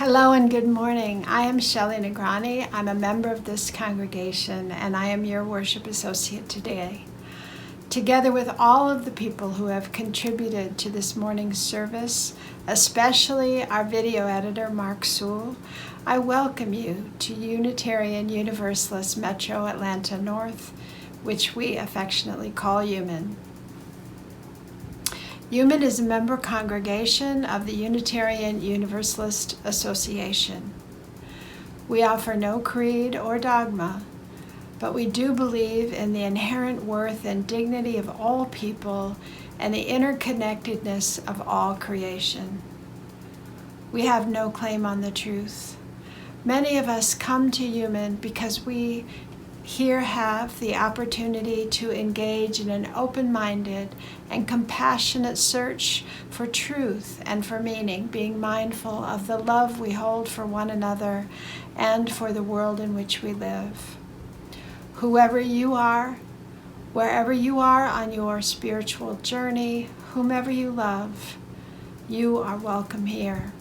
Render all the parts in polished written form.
Hello and good morning. I am Shelley Negrani. I'm a member of this congregation and I am your worship associate today. Together with all of the people who have contributed to this morning's service, especially our video editor, Mark Sewell, I welcome you to Unitarian Universalist Metro Atlanta North, which we affectionately call UMAN. UMAN is a member congregation of the Unitarian Universalist Association. We offer no creed or dogma, but we do believe in the inherent worth and dignity of all people and the interconnectedness of all creation. We have no claim on the truth. Many of us come to UMAN because we here have the opportunity to engage in an open-minded and compassionate search for truth and for meaning, being mindful of the love we hold for one another and for the world in which we live. Whoever you are, wherever you are on your spiritual journey, whomever you love, you are welcome here.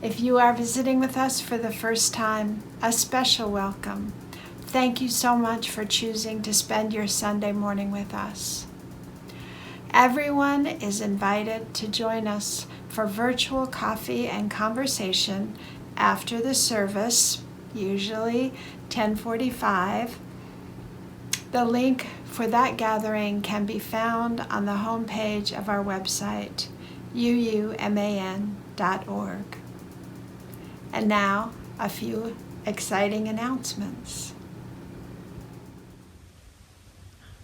If you are visiting with us for the first time, a special welcome. Thank you so much for choosing to spend your Sunday morning with us. Everyone is invited to join us for virtual coffee and conversation after the service, usually 10:45. The link for that gathering can be found on the homepage of our website, uuman.org. And now, a few exciting announcements.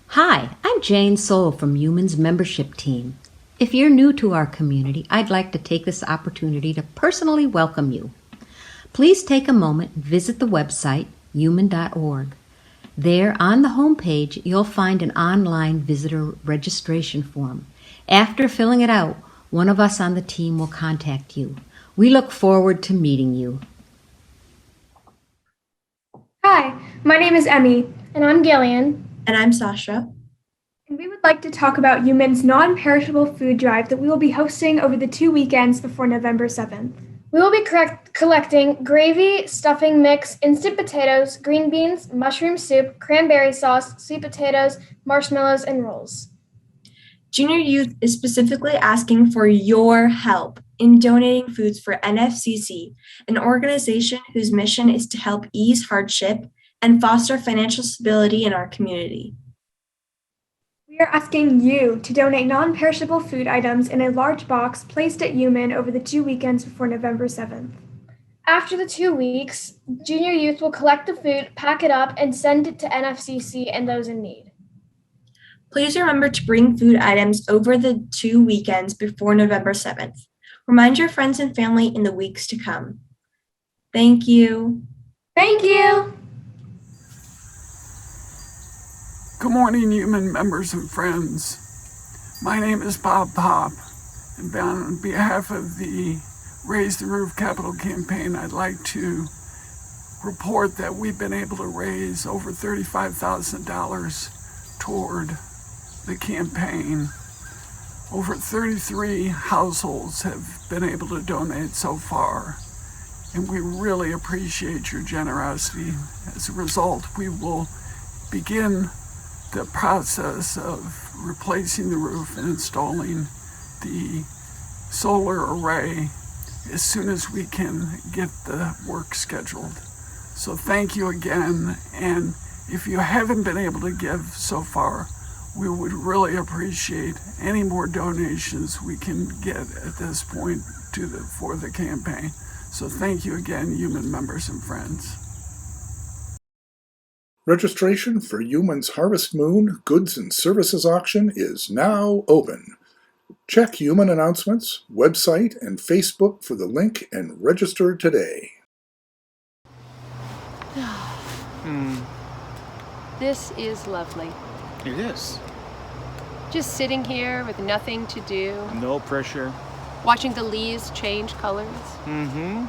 Hi, I'm Jane Soul from Human's membership team. If you're new to our community, I'd like to take this opportunity to personally welcome you. Please take a moment and visit the website, human.org. There, on the homepage, you'll find an online visitor registration form. After filling it out, one of us on the team will contact you. We look forward to meeting you. Hi, my name is Emmy. And I'm Gillian. And I'm Sasha. And we would like to talk about Human's non-perishable food drive that we will be hosting over the 2 weekends before November 7th. We will be collecting gravy, stuffing mix, instant potatoes, green beans, mushroom soup, cranberry sauce, sweet potatoes, marshmallows, and rolls. Junior Youth is specifically asking for your help in donating foods for NFCC, an organization whose mission is to help ease hardship and foster financial stability in our community. We are asking you to donate non-perishable food items in a large box placed at Human over the 2 weekends before November 7th. After the 2 weeks, Junior Youth will collect the food, pack it up, and send it to NFCC and those in need. Please remember to bring food items over the 2 weekends before November 7th. Remind your friends and family in the weeks to come. Thank you. Thank you. Good morning, Human members and friends. My name is Bob Pop, and on behalf of the Raise the Roof Capital Campaign, I'd like to report that we've been able to raise over $35,000 toward the campaign. Over 33 households have been able to donate so far, and we really appreciate your generosity. As a result, we will begin the process of replacing the roof and installing the solar array as soon as we can get the work scheduled. So thank you again, and if you haven't been able to give so far, we would really appreciate any more donations we can get at this point for the campaign. So thank you again, Human members and friends. Registration for Human's Harvest Moon Goods and Services Auction is now open. Check Human announcements, website, and Facebook for the link and register today. This is lovely. It is. Just sitting here with nothing to do. No pressure. Watching the leaves change colors. Mm-hmm.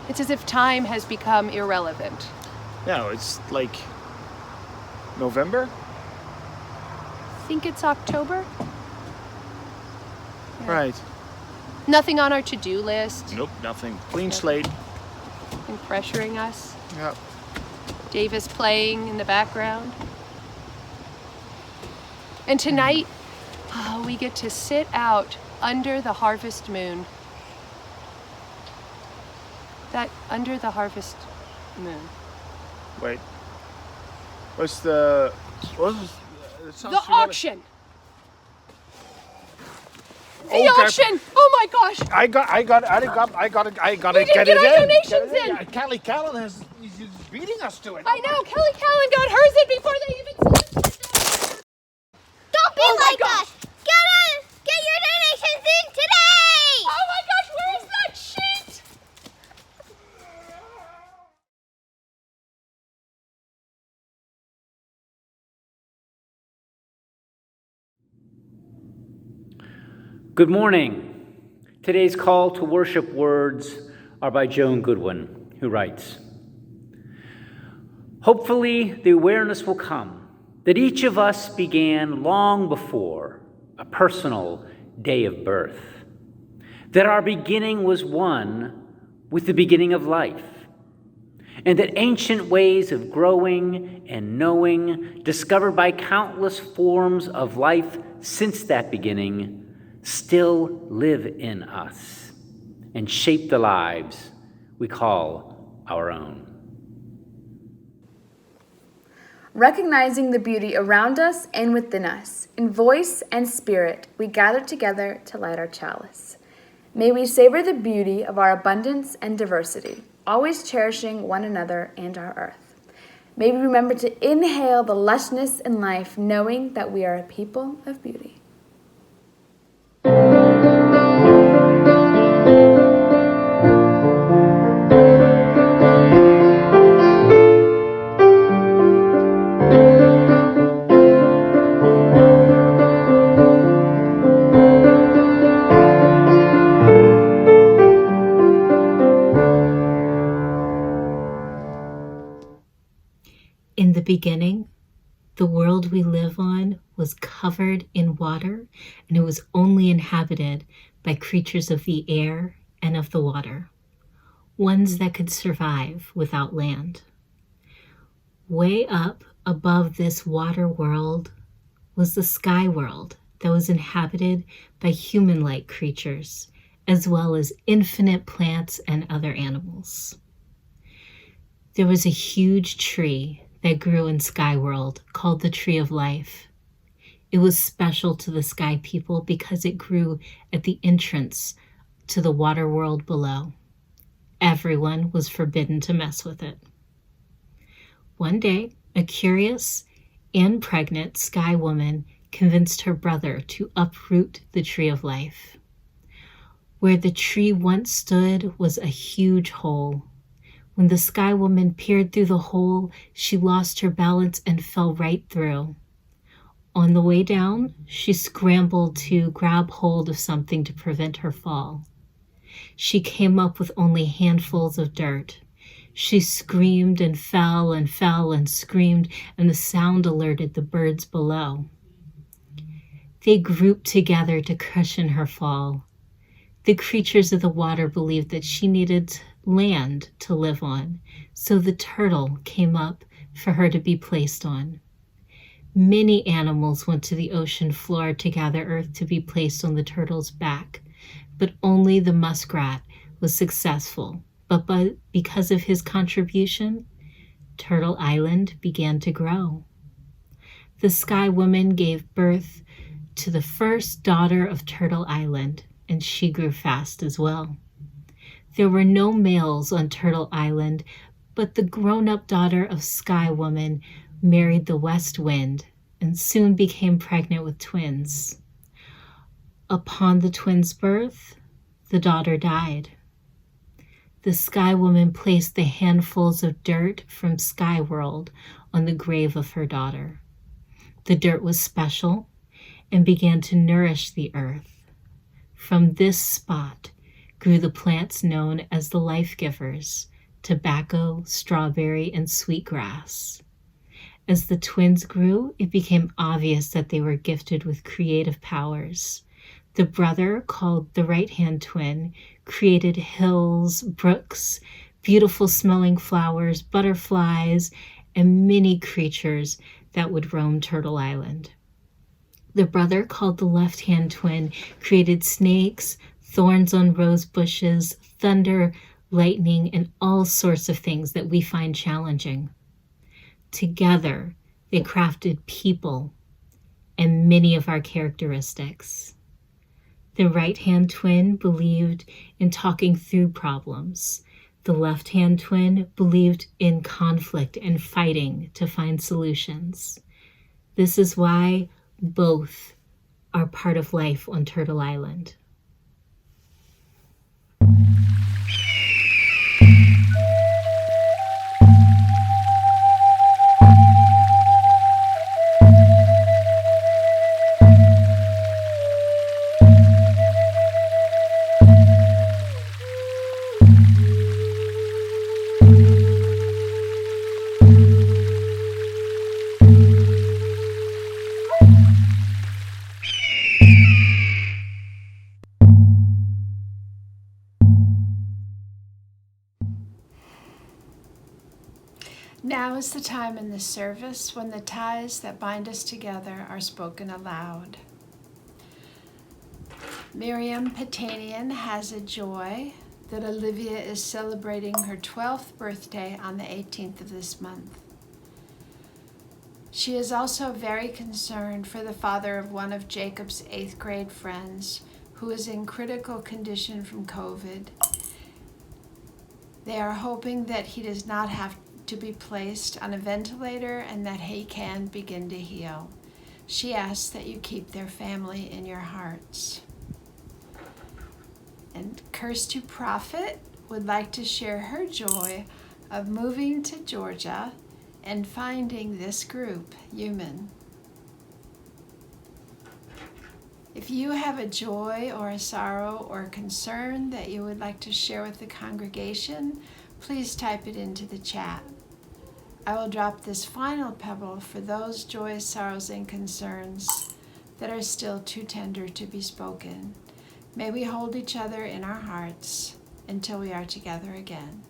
It's as if time has become irrelevant. No, it's like November? Think it's October? Yeah. Right. Nothing on our to-do list. Nope, nothing. Clean slate. Nothing pressuring us. Yep. Davis playing in the background. And tonight, we get to sit out under the harvest moon. That under the harvest moon. Wait. What's the auction. The Okay. auction! Oh my gosh! I gotta We didn't get get it our in. donations in. Yeah, Kelly Callan is beating us to it. I know, Kelly Callan got hers in before they even said it. Don't be like us! Get your donations in today! Oh my gosh, where is that sheet? Good morning. Today's call to worship words are by Joan Goodwin, who writes, "Hopefully the awareness will come that each of us began long before a personal day of birth, that our beginning was one with the beginning of life, and that ancient ways of growing and knowing, discovered by countless forms of life since that beginning, still live in us and shape the lives we call our own." Recognizing the beauty around us and within us, in voice and spirit, we gather together to light our chalice. May we savor the beauty of our abundance and diversity, always cherishing one another and our earth. May we remember to inhale the lushness in life, knowing that we are a people of beauty. In the beginning, the world we live on was covered in water, and it was only inhabited by creatures of the air and of the water, ones that could survive without land. Way up above this water world was the sky world that was inhabited by human-like creatures, as well as infinite plants and other animals. There was a huge tree that grew in Sky World called the Tree of Life. It was special to the Sky People because it grew at the entrance to the water world below. Everyone was forbidden to mess with it. One day, a curious and pregnant Sky Woman convinced her brother to uproot the Tree of Life. Where the tree once stood was a huge hole. When the Sky Woman peered through the hole, she lost her balance and fell right through. On the way down, she scrambled to grab hold of something to prevent her fall. She came up with only handfuls of dirt. She screamed and fell and fell and screamed, and the sound alerted the birds below. They grouped together to cushion her fall. The creatures of the water believed that she needed land to live on, so the turtle came up for her to be placed on. Many animals went to the ocean floor to gather earth to be placed on the turtle's back, but only the muskrat was successful. But because of his contribution, Turtle Island began to grow. The Sky Woman gave birth to the first daughter of Turtle Island, and she grew fast as well. There were no males on Turtle Island, but the grown-up daughter of Sky Woman married the West Wind and soon became pregnant with twins. Upon the twins' birth, the daughter died. The Sky Woman placed the handfuls of dirt from Sky World on the grave of her daughter. The dirt was special and began to nourish the earth. From this spot grew the plants known as the life givers, tobacco, strawberry, and sweetgrass. As the twins grew, it became obvious that they were gifted with creative powers. The brother, called the right-hand twin, created hills, brooks, beautiful smelling flowers, butterflies, and many creatures that would roam Turtle Island. The brother, called the left-hand twin, created snakes, thorns on rose bushes, thunder, lightning, and all sorts of things that we find challenging. Together, they crafted people and many of our characteristics. The right-hand twin believed in talking through problems. The left-hand twin believed in conflict and fighting to find solutions. This is why both are part of life on Turtle Island. Now is the time in the service when the ties that bind us together are spoken aloud. Miriam Patanian has a joy that Olivia is celebrating her 12th birthday on the 18th of this month. She is also very concerned for the father of one of Jacob's 8th grade friends who is in critical condition from COVID. They are hoping that he does not have to be placed on a ventilator and that he can begin to heal. She asks that you keep their family in your hearts. And Kirsty Prophet would like to share her joy of moving to Georgia and finding this group, Human. If you have a joy or a sorrow or a concern that you would like to share with the congregation, please type it into the chat. I will drop this final pebble for those joys, sorrows, and concerns that are still too tender to be spoken. May we hold each other in our hearts until we are together again.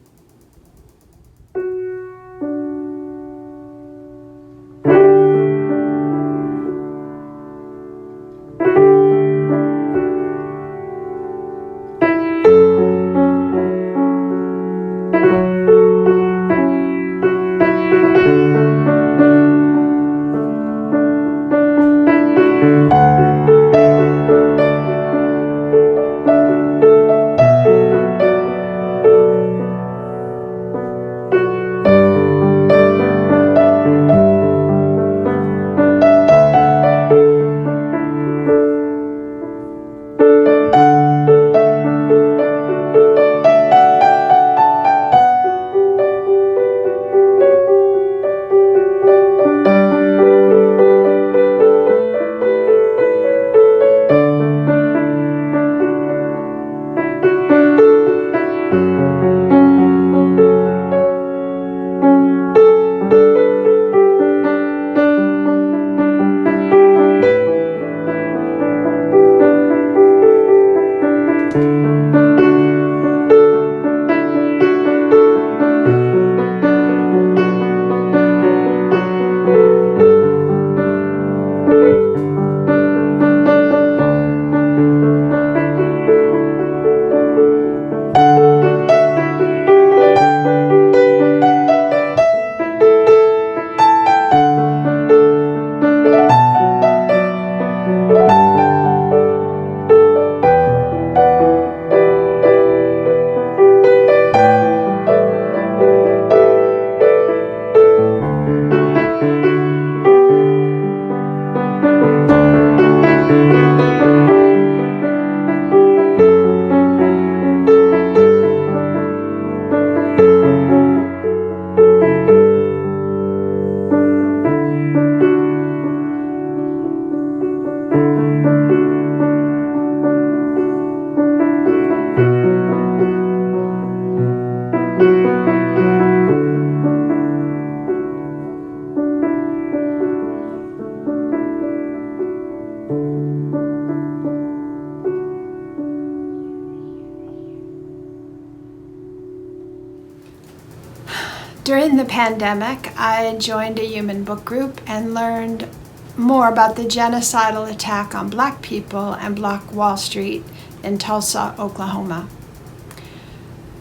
During the pandemic, I joined a Human book group and learned more about the genocidal attack on Black people and Black Wall Street in Tulsa, Oklahoma.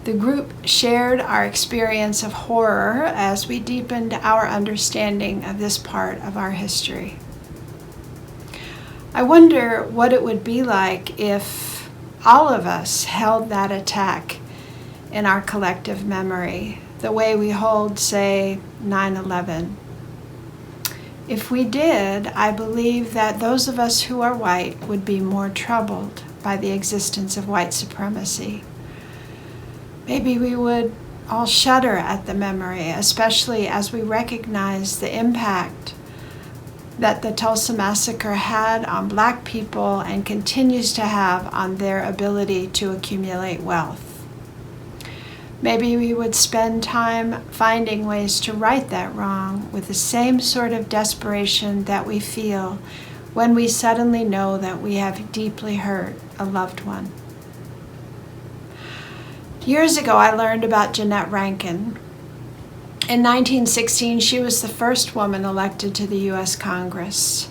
The group shared our experience of horror as we deepened our understanding of this part of our history. I wonder what it would be like if all of us held that attack in our collective memory, the way we hold, say, 9/11. If we did, I believe that those of us who are white would be more troubled by the existence of white supremacy. Maybe we would all shudder at the memory, especially as we recognize the impact that the Tulsa Massacre had on Black people and continues to have on their ability to accumulate wealth. Maybe we would spend time finding ways to right that wrong with the same sort of desperation that we feel when we suddenly know that we have deeply hurt a loved one. Years ago, I learned about Jeannette Rankin. In 1916, she was the first woman elected to the U.S. Congress.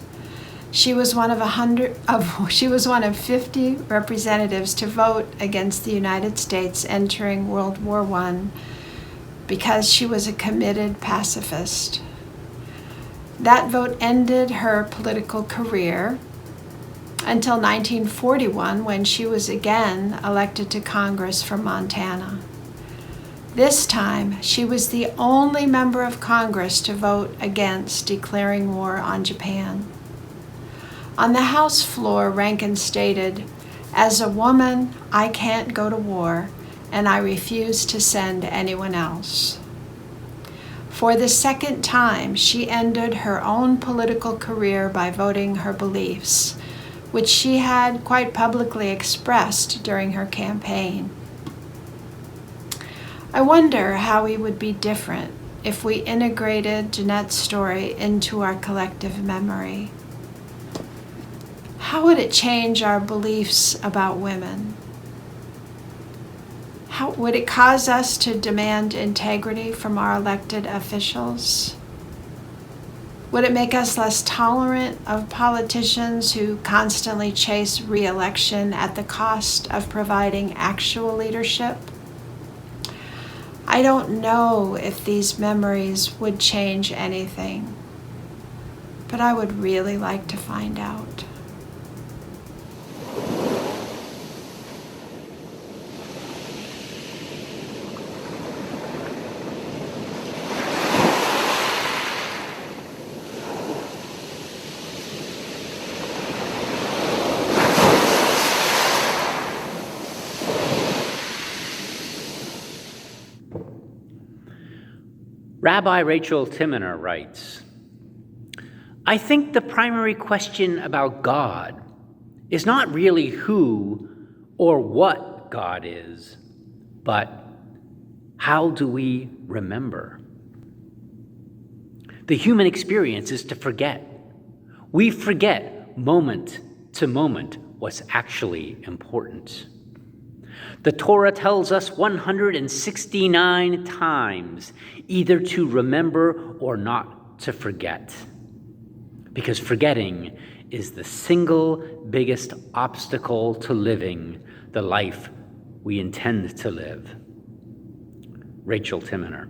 She was one of 50 representatives to vote against the United States entering World War I because she was a committed pacifist. That vote ended her political career, until 1941 when she was again elected to Congress from Montana. This time, she was the only member of Congress to vote against declaring war on Japan. On the House floor, Rankin stated, "As a woman, I can't go to war, and I refuse to send anyone else." For the second time, she ended her own political career by voting her beliefs, which she had quite publicly expressed during her campaign. I wonder how we would be different if we integrated Jeanette's story into our collective memory. How would it change our beliefs about women? How would it cause us to demand integrity from our elected officials? Would it make us less tolerant of politicians who constantly chase re-election at the cost of providing actual leadership? I don't know if these memories would change anything, but I would really like to find out. Rabbi Rachel Timiner writes, "I think the primary question about God is not really who or what God is, but how do we remember? The human experience is to forget. We forget moment to moment what's actually important. The Torah tells us 169 times either to remember or not to forget, because forgetting is the single biggest obstacle to living the life we intend to live." Rachel Timiner.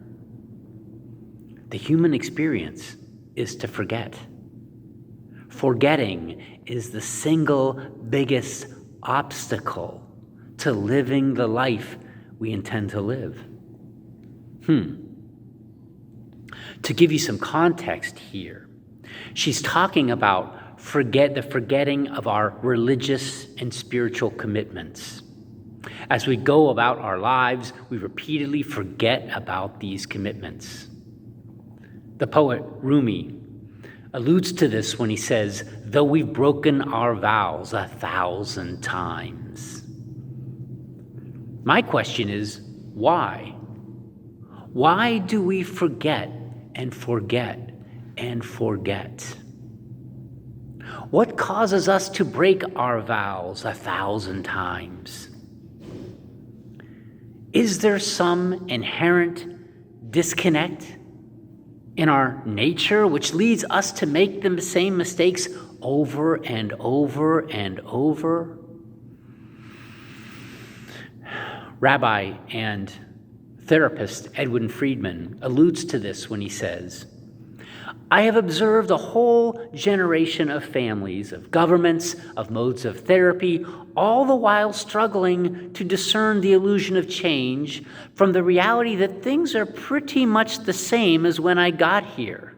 The human experience is to forget. Forgetting is the single biggest obstacle to living the life we intend to live. To give you some context here, she's talking about the forgetting of our religious and spiritual commitments. As we go about our lives, we repeatedly forget about these commitments. The poet Rumi alludes to this when he says, "Though we've broken our vows 1,000 times. My question is, why? Why do we forget and forget and forget? What causes us to break our vows 1,000 times? Is there some inherent disconnect in our nature which leads us to make the same mistakes over and over and over?" Rabbi and therapist Edwin Friedman alludes to this when he says, "I have observed a whole generation of families, of governments, of modes of therapy, all the while struggling to discern the illusion of change from the reality that things are pretty much the same as when I got here.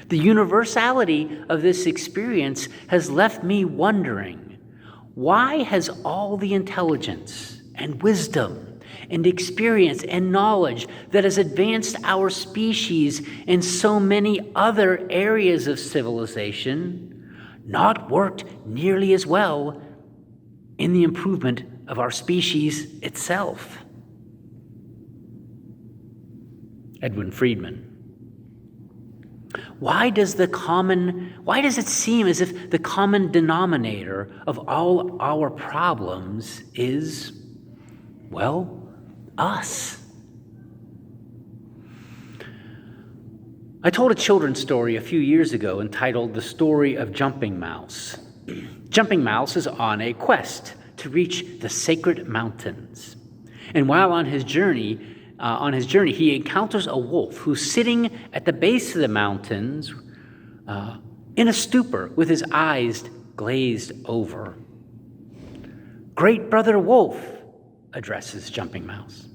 The universality of this experience has left me wondering, why has all the intelligence and wisdom and experience and knowledge that has advanced our species in so many other areas of civilization not worked nearly as well in the improvement of our species itself?" Edwin Friedman. Why does it seem as if the common denominator of all our problems is, well, us? I told a children's story a few years ago entitled "The Story of Jumping Mouse." Jumping Mouse is on a quest to reach the sacred mountains. And while on his journey, he encounters a wolf who's sitting at the base of the mountains in a stupor with his eyes glazed over. "Great Brother Wolf," addresses Jumping Mouse.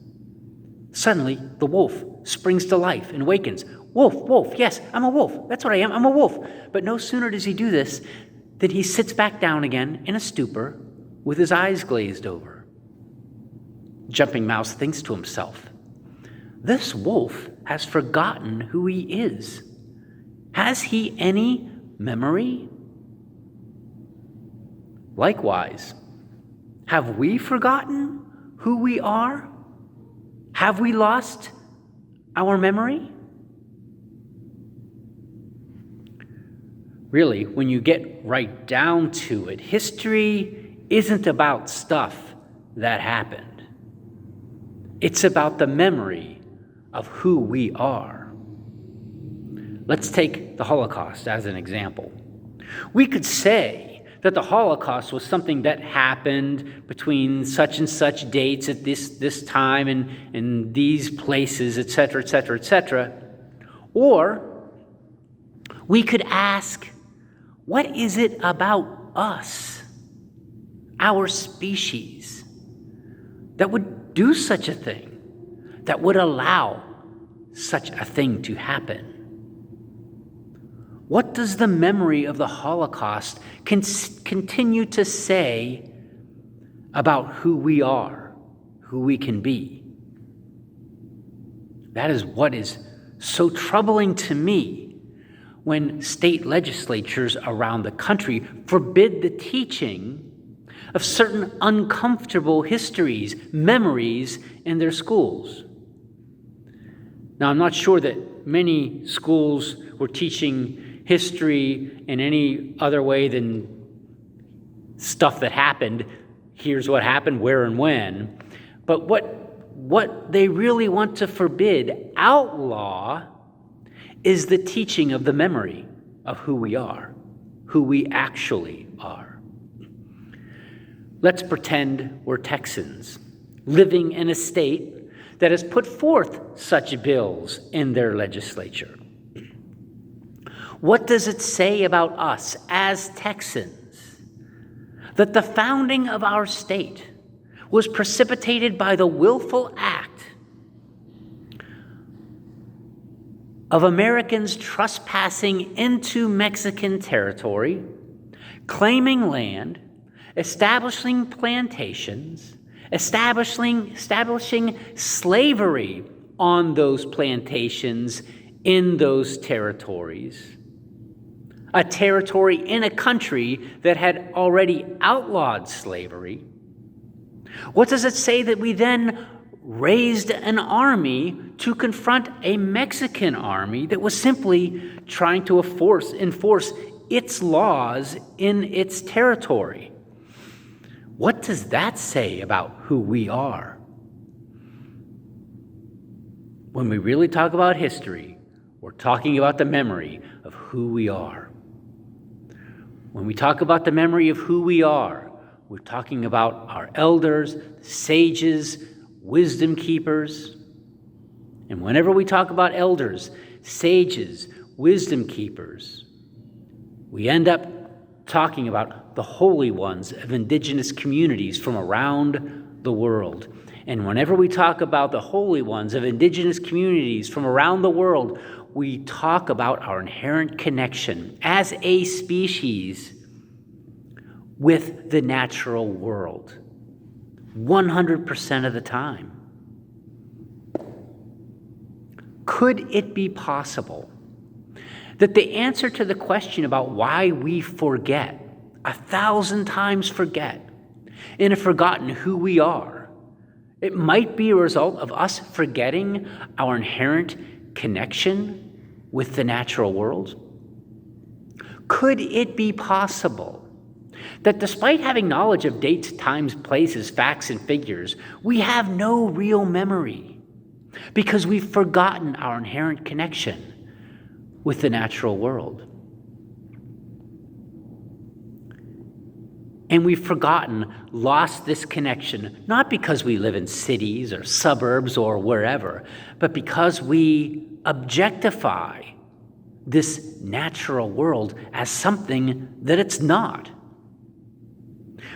Suddenly, the wolf springs to life and wakens. "Wolf, wolf, yes, I'm a wolf. That's what I am, I'm a wolf." But no sooner does he do this than he sits back down again in a stupor with his eyes glazed over. Jumping Mouse thinks to himself, "This wolf has forgotten who he is. Has he any memory?" Likewise, have we forgotten who we are? Have we lost our memory? Really, when you get right down to it, history isn't about stuff that happened. It's about the memory of who we are. Let's take the Holocaust as an example. We could say that the Holocaust was something that happened between such and such dates at this time and in these places, etc., etc., etc. Or we could ask, what is it about us, our species, that would do such a thing, that would allow such a thing to happen? What does the memory of the Holocaust continue to say about who we are, who we can be? That is what is so troubling to me when state legislatures around the country forbid the teaching of certain uncomfortable histories, memories in their schools. Now, I'm not sure that many schools were teaching history in any other way than stuff that happened. Here's what happened, where and when. But what they really want to forbid, outlaw, is the teaching of the memory of who we are, who we actually are. Let's pretend we're Texans living in a state that has put forth such bills in their legislature. What does it say about us as Texans that the founding of our state was precipitated by the willful act of Americans trespassing into Mexican territory, claiming land, establishing plantations, establishing slavery on those plantations in those territories? A territory in a country that had already outlawed slavery. What does it say that we then raised an army to confront a Mexican army that was simply trying to enforce its laws in its territory? What does that say about who we are? When we really talk about history, we're talking about the memory of who we are. When we talk about the memory of who we are, we're talking about our elders, sages, wisdom keepers. And whenever we talk about elders, sages, wisdom keepers, we end up talking about the holy ones of indigenous communities from around the world. And whenever we talk about the holy ones of indigenous communities from around the world, we talk about our inherent connection as a species with the natural world 100% of the time. Could it be possible that the answer to the question about why we forget, 1,000 times forget, and have forgotten who we are, it might be a result of us forgetting our inherent connection with the natural world? Could it be possible that despite having knowledge of dates, times, places, facts, and figures, we have no real memory because we've forgotten our inherent connection with the natural world? And we've lost this connection, not because we live in cities or suburbs or wherever, but because we objectify this natural world as something that it's not.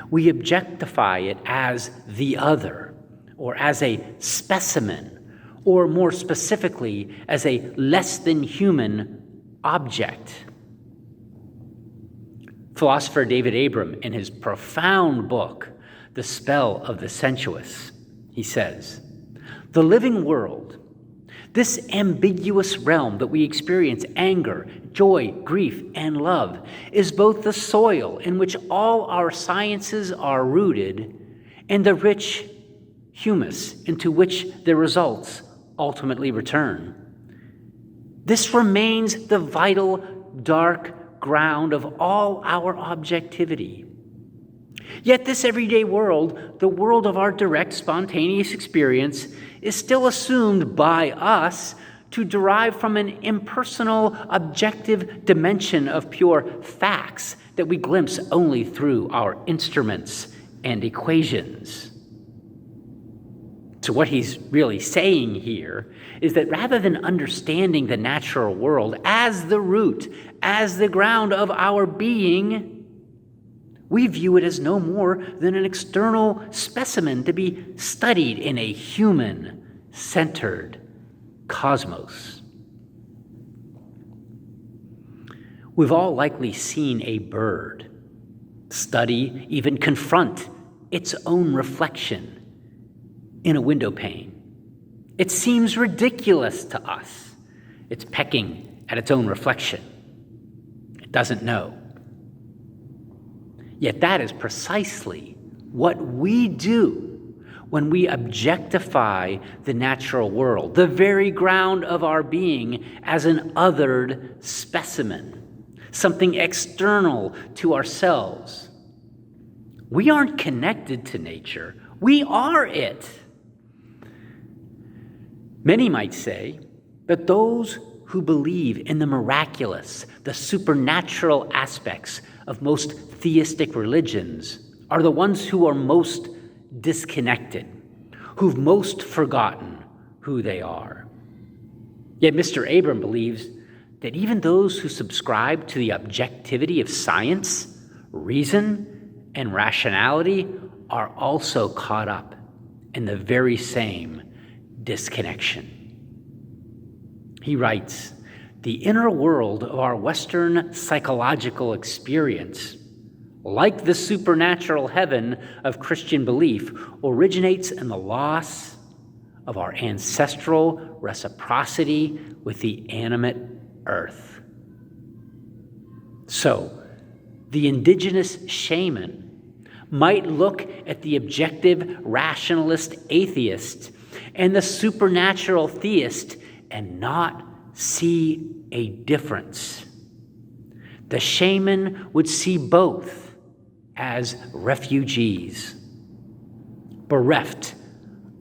We objectify it as the other, or as a specimen, or more specifically, as a less than human object. Philosopher David Abram, in his profound book, The Spell of the Sensuous, he says, "The living world, this ambiguous realm that we experience anger, joy, grief, and love, is both the soil in which all our sciences are rooted and the rich humus into which the results ultimately return. This remains the vital, dark ground of all our objectivity. Yet this everyday world, the world of our direct, spontaneous experience, is still assumed by us to derive from an impersonal, objective dimension of pure facts that we glimpse only through our instruments and equations." So what he's really saying here is that rather than understanding the natural world as the root, as the ground of our being, we view it as no more than an external specimen to be studied in a human-centered cosmos. We've all likely seen a bird study, even confront its own reflection in a window pane. It seems ridiculous to us. It's pecking at its own reflection. It doesn't know. Yet that is precisely what we do when we objectify the natural world, the very ground of our being, as an othered specimen, something external to ourselves. We aren't connected to nature. We are it. Many might say that those who believe in the miraculous, the supernatural aspects of most theistic religions are the ones who are most disconnected, who've most forgotten who they are. Yet Mr. Abram believes that even those who subscribe to the objectivity of science, reason, and rationality are also caught up in the very same disconnection. He writes, "The inner world of our Western psychological experience, like the supernatural heaven of Christian belief, originates in the loss of our ancestral reciprocity with the animate earth." So, the indigenous shaman might look at the objective rationalist atheist and the supernatural theist and not see a difference. The shaman would see both as refugees, bereft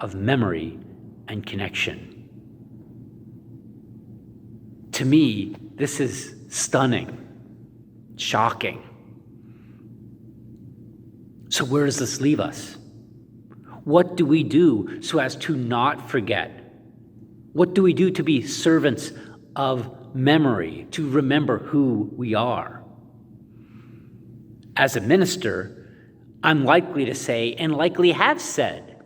of memory and connection. To me, this is stunning, shocking. So where does this leave us? What do we do so as to not forget? What do we do to be servants of memory, to remember who we are? As a minister, I'm likely to say, and likely have said,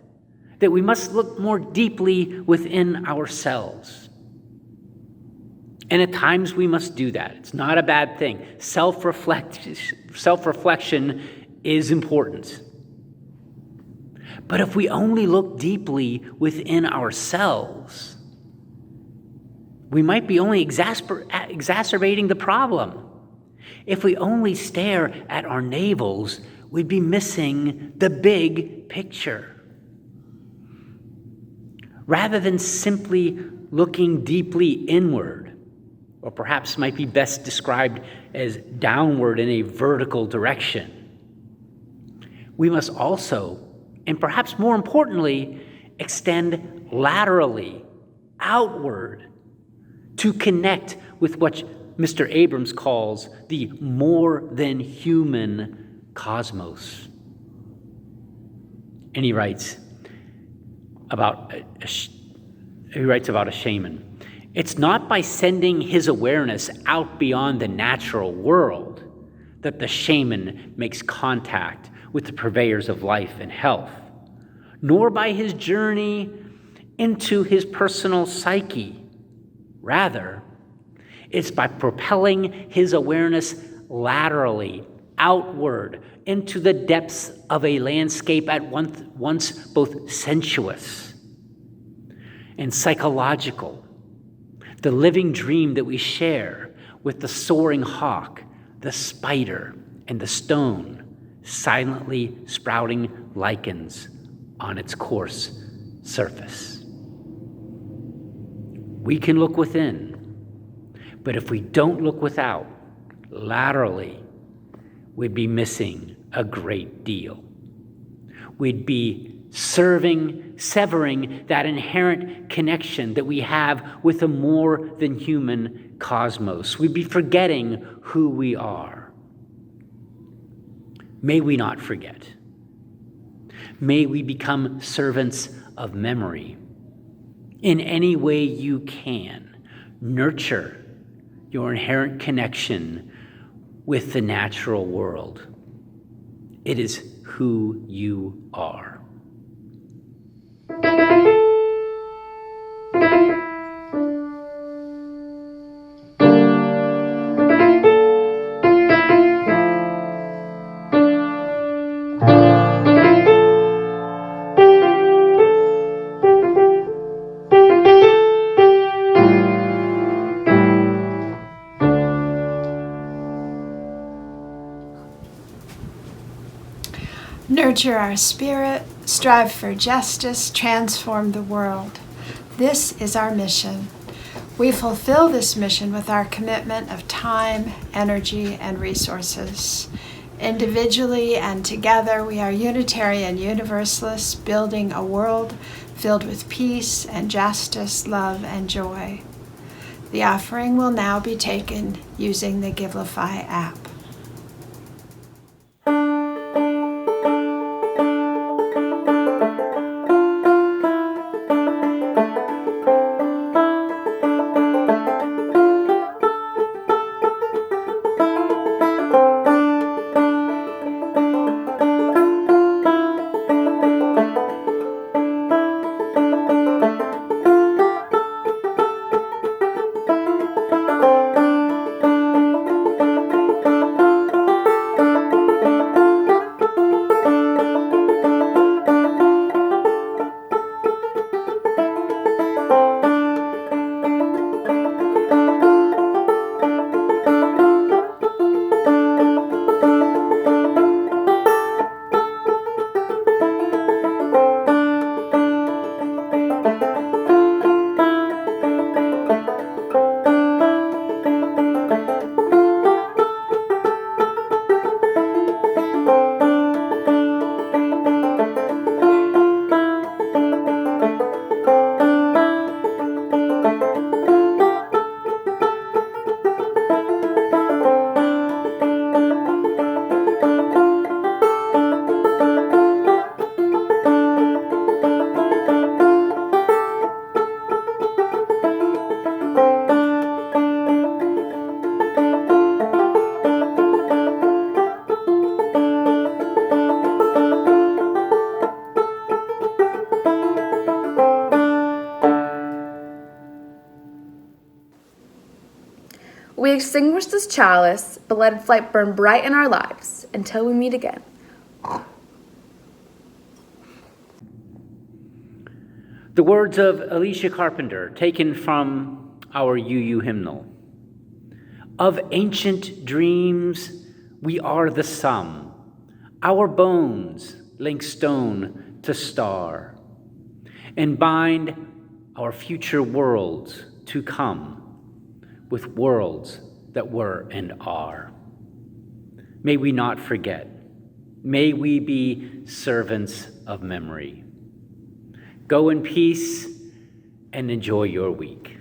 that we must look more deeply within ourselves. And at times we must do that. It's not a bad thing. Self-reflection is important. But if we only look deeply within ourselves, we might be only exacerbating the problem. If we only stare at our navels, we'd be missing the big picture. Rather than simply looking deeply inward, or perhaps might be best described as downward in a vertical direction, we must also, and perhaps more importantly, extend laterally, outward, to connect with what Mr. Abrams calls the more than human cosmos. And he writes about a shaman. It's not by sending his awareness out beyond the natural world that the shaman makes contact with the purveyors of life and health, nor by his journey into his personal psyche. Rather, it's by propelling his awareness laterally, outward, into the depths of a landscape at once both sensuous and psychological, the living dream that we share with the soaring hawk, the spider, and the stone, silently sprouting lichens on its coarse surface. We can look within, but if we don't look without, laterally, we'd be missing a great deal. We'd be severing that inherent connection that we have with a more than human cosmos. We'd be forgetting who we are. May we not forget. May we become servants of memory. In any way you can, nurture your inherent connection with the natural world. It is who you are. Nurture our spirit, strive for justice, transform the world. This is our mission. We fulfill this mission with our commitment of time, energy, and resources. Individually and together, we are Unitarian Universalists building a world filled with peace and justice, love, and joy. The offering will now be taken using the Givelify app. We extinguish this chalice, but let its light burn bright in our lives until we meet again. The words of Alicia Carpenter, taken from our UU hymnal. Of ancient dreams, we are the sum. Our bones link stone to star and bind our future worlds to come with worlds that were and are. May we not forget. May we be servants of memory. Go in peace and enjoy your week.